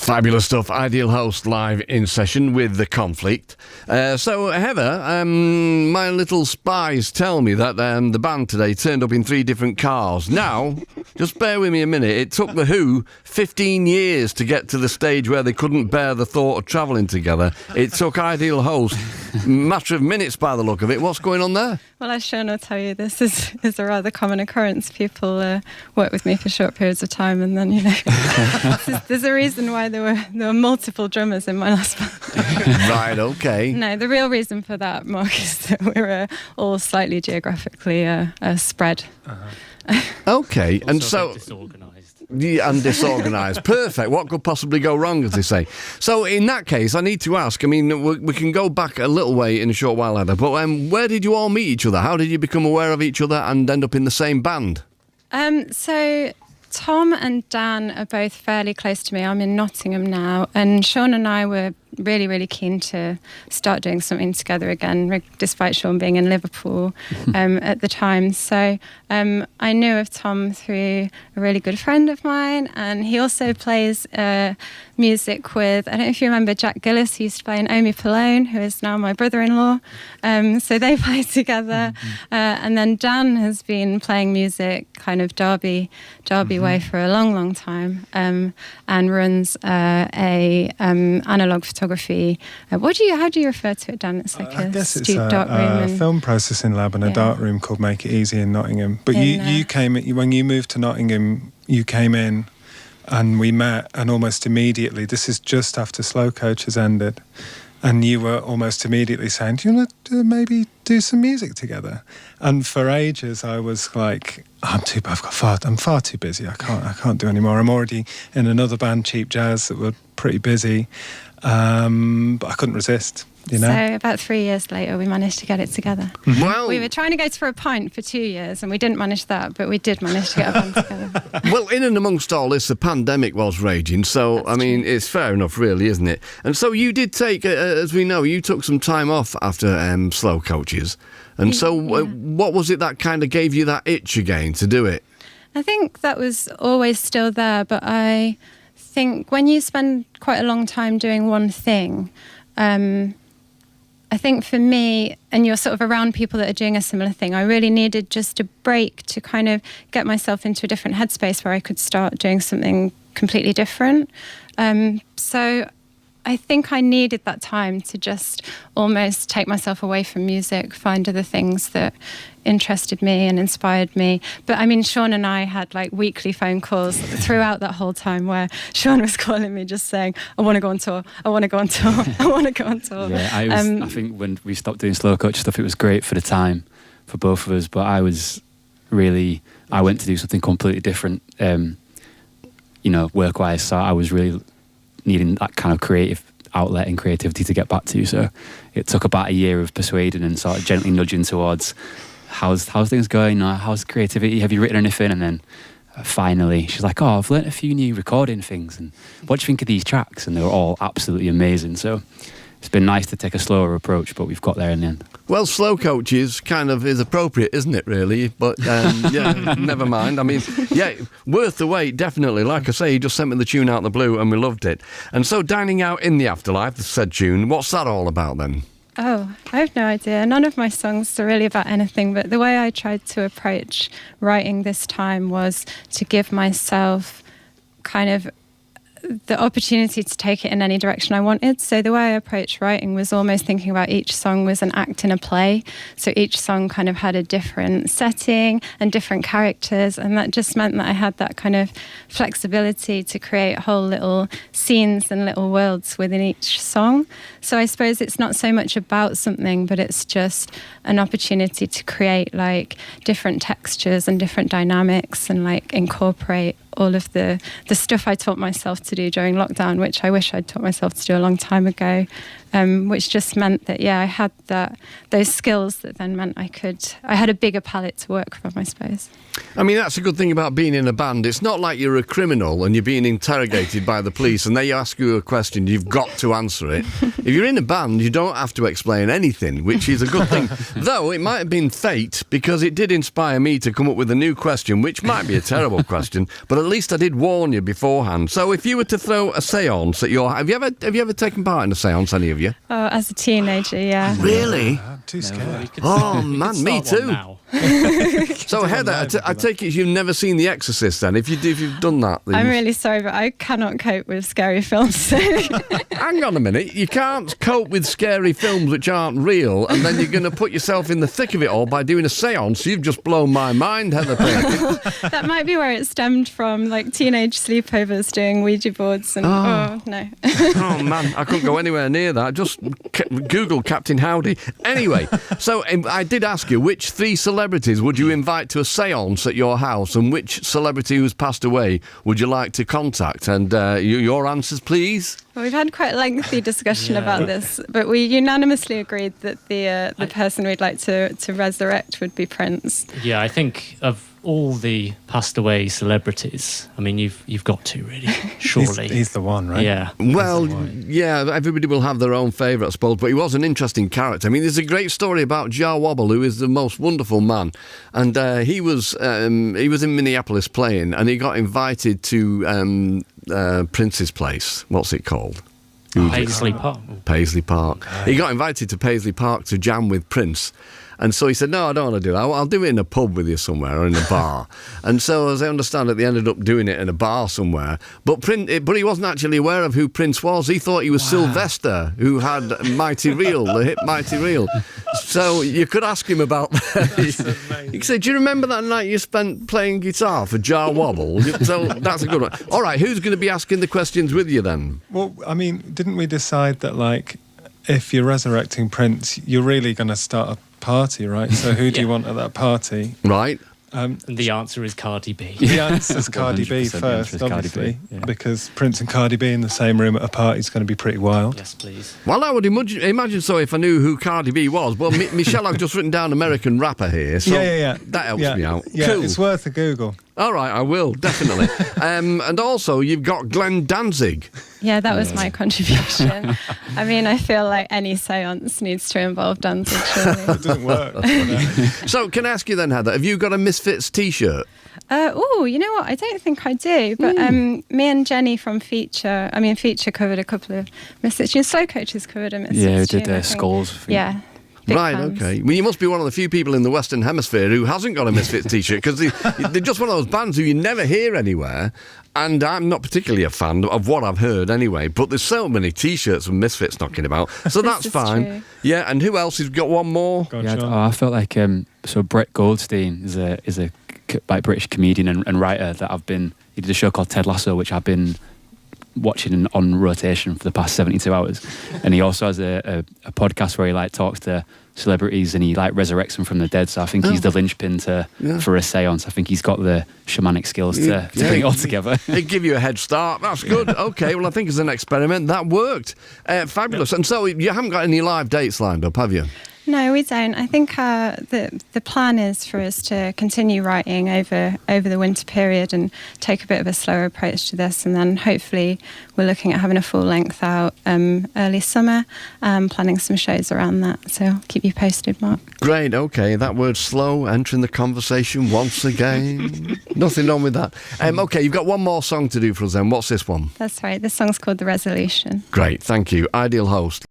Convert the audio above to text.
Fabulous stuff. Ideal Host live in session with The Conflict. So, Heather, my little spies tell me that the band today turned up in 3 different cars. Now, just bear with me a minute. It took The Who 15 years to get to the stage where they couldn't bear the thought of travelling together. It took Ideal Host a matter of minutes by the look of it. What's going on there? Well, as Sean will tell you, this is a rather common occurrence. People work with me for short periods of time, and then, there's a reason why there were multiple drummers in my last band. Right, okay. No, the real reason for that, Mark, is that we're all slightly geographically spread. Uh-huh. Okay, and so... disorganised. Yeah, and disorganised. Perfect. What could possibly go wrong, as they say? So, in that case, I need to ask, we can go back a little way in a short while, Heather, but where did you all meet each other? How did you become aware of each other and end up in the same band? So Tom and Dan are both fairly close to me. I'm in Nottingham now, and Sean and I were really, really keen to start doing something together again, despite Sean being in Liverpool at the time. So I knew of Tom through a really good friend of mine, and he also plays music with, I don't know if you remember Jack Gillis, who used to play in Omi Pallone, who is now my brother-in-law. So they play together. And then Dan has been playing music kind of Derby way for a long, long time, and runs a analog photography. How do you refer to it, Dan? It's like I guess it's a film processing lab and a dark room called Make It Easy in Nottingham. But you came when you moved to Nottingham, you came in and we met, and almost immediately, this is just after Slowcoaches ended, and you were almost immediately saying, do you want to maybe do some music together? And for ages I was like, I'm far too busy. I can't do any more. I'm already in another band, Cheap Jazz, that were pretty busy. But I couldn't resist, So about 3 years later, we managed to get it together. Well, we were trying to go for a pint for 2 years, and we didn't manage that, but we did manage to get a band together. Well, in and amongst all this, the pandemic was raging, so, That's true. It's fair enough, really, isn't it? And so you did take, as we know, you took some time off after Slowcoaches. And so what was it that kind of gave you that itch again to do it? I think that was always still there, but I think when you spend quite a long time doing one thing, I think for me, and you're sort of around people that are doing a similar thing, I really needed just a break to kind of get myself into a different headspace where I could start doing something completely different. So I think I needed that time to just almost take myself away from music, find other things that interested me and inspired me. But Sean and I had like weekly phone calls throughout that whole time where Sean was calling me just saying, I want to go on tour, I want to go on tour, I want to go on tour. Yeah, I think when we stopped doing Slowcoach stuff, it was great for the time for both of us, but I went to do something completely different, work-wise, so I was really needing that kind of creative outlet and creativity to get back to. So it took about a year of persuading and sort of gently nudging towards how's things going, how's creativity, have you written anything? And then finally she's like, I've learnt a few new recording things, and what do you think of these tracks? And they were all absolutely amazing. So it's been nice to take a slower approach, but we've got there in the end. Well, Slowcoaches kind of is appropriate, isn't it, really? But, never mind. Worth the wait, definitely. Like I say, he just sent me the tune out the blue and we loved it. And so, Dining Out in the Afterlife, the said tune, what's that all about then? Oh, I have no idea. None of my songs are really about anything, but the way I tried to approach writing this time was to give myself kind of the opportunity to take it in any direction I wanted. So the way I approached writing was almost thinking about each song was an act in a play. So each song kind of had a different setting and different characters, and that just meant that I had that kind of flexibility to create whole little scenes and little worlds within each song. So I suppose it's not so much about something, but it's just an opportunity to create like different textures and different dynamics and like incorporate all of the stuff I taught myself to do during lockdown, which I wish I'd taught myself to do a long time ago, which just meant that, I had those skills that then meant I had a bigger palette to work from, I suppose. That's a good thing about being in a band. It's not like you're a criminal and you're being interrogated by the police and they ask you a question, you've got to answer it. If you're in a band, you don't have to explain anything, which is a good thing. Though it might have been fate, because it did inspire me to come up with a new question, which might be a terrible question, but at least I did warn you beforehand. So if you were to throw a séance at your... Have you ever taken part in a séance, any of you? Oh, as a teenager, yeah. Really? I'm too scared. Oh, man, me too. So, Heather, I take it you've never seen The Exorcist then? If you've done that... I'm really sorry, but I cannot cope with scary films. So. Hang on a minute. You can't cope with scary films which aren't real, and then you're going to put yourself in the thick of it all by doing a séance. You've just blown my mind, Heather. That might be where it stemmed from, like teenage sleepovers doing Ouija boards and... Oh, no. Oh, man, I couldn't go anywhere near that. Just Google Captain Howdy. Anyway, so I did ask you, which 3 celebrities would you invite to a séance at your house, and which celebrity who's passed away would you like to contact? And your answers, please. Well, we've had quite a lengthy discussion about this, but we unanimously agreed that the person we'd like to resurrect would be Prince. Yeah, I think of all the passed away celebrities, I mean, you've got to really, surely. He's the one, right? Yeah. Well, yeah, everybody will have their own favourite, I suppose, but he was an interesting character. I mean, there's a great story about Jar Wobble, who is the most wonderful man, and he was in Minneapolis playing, and he got invited to Prince's place. What's it called? Paisley Park. Paisley Park. He got invited to Paisley Park to jam with Prince. And so he said, no, I don't want to do that. I'll do it in a pub with you somewhere or in a bar. And so, as I understand it, they ended up doing it in a bar somewhere. But he wasn't actually aware of who Prince was. He thought he was Sylvester, who had Mighty Reel, the hit Mighty Reel. So you could ask him about that. He said, do you remember that night you spent playing guitar for Jar Wobble? So that's a good one. All right, who's going to be asking the questions with you then? Well, I mean, didn't we decide that, like, if you're resurrecting Prince, you're really going to start a party, right? So who do you want at that party? Right. And the answer is Cardi B. The answer's Cardi B first, obviously, because Prince and Cardi B in the same room at a party is going to be pretty wild. Yes, please. Well, I would imagine so if I knew who Cardi B was. Well, Michelle, I've just written down American rapper here, so that helps me out. Yeah, cool. It's worth a Google. All right, I will, definitely. And also, you've got Glenn Danzig. Yeah, that was my contribution. I mean, I feel like any séance needs to involve Danzig, surely. It doesn't work. So, can I ask you then, Heather, have you got a Misfits T-shirt? Oh, you know what? I don't think I do. But me and Jenny from Feature covered a couple of Misfits tunes. Slowcoaches covered a Misfits tune. Yeah, we did their Skulls. Yeah. Big Right, fans. okay. Well, you must be one of the few people in the Western Hemisphere who hasn't got a Misfits T-shirt, because they're just one of those bands who you never hear anywhere, and I'm not particularly a fan of what I've heard anyway, but there's so many T-shirts from Misfits knocking about, so that's fine. True. Yeah, and who else has got one more? I felt like so Brett Goldstein is a like British comedian and writer that he did a show called Ted Lasso, which I've been watching on rotation for the past 72 hours, and he also has a podcast where he like talks to celebrities and he like resurrects them from the dead. So I think he's the linchpin for a séance. I think he's got the shamanic skills to bring it all together. They give you a head start. That's good. Okay, well, I think as an experiment that worked. Fabulous. And so you haven't got any live dates lined up, have you? No, we don't. I think the plan is for us to continue writing over the winter period and take a bit of a slower approach to this, and then hopefully we're looking at having a full length out early summer, planning some shows around that. So I'll keep you posted, Mark. Great, okay. That word slow entering the conversation once again. Nothing wrong with that. Okay, you've got one more song to do for us then. What's this one? That's right. This song's called The Resolution. Great, thank you. Ideal host.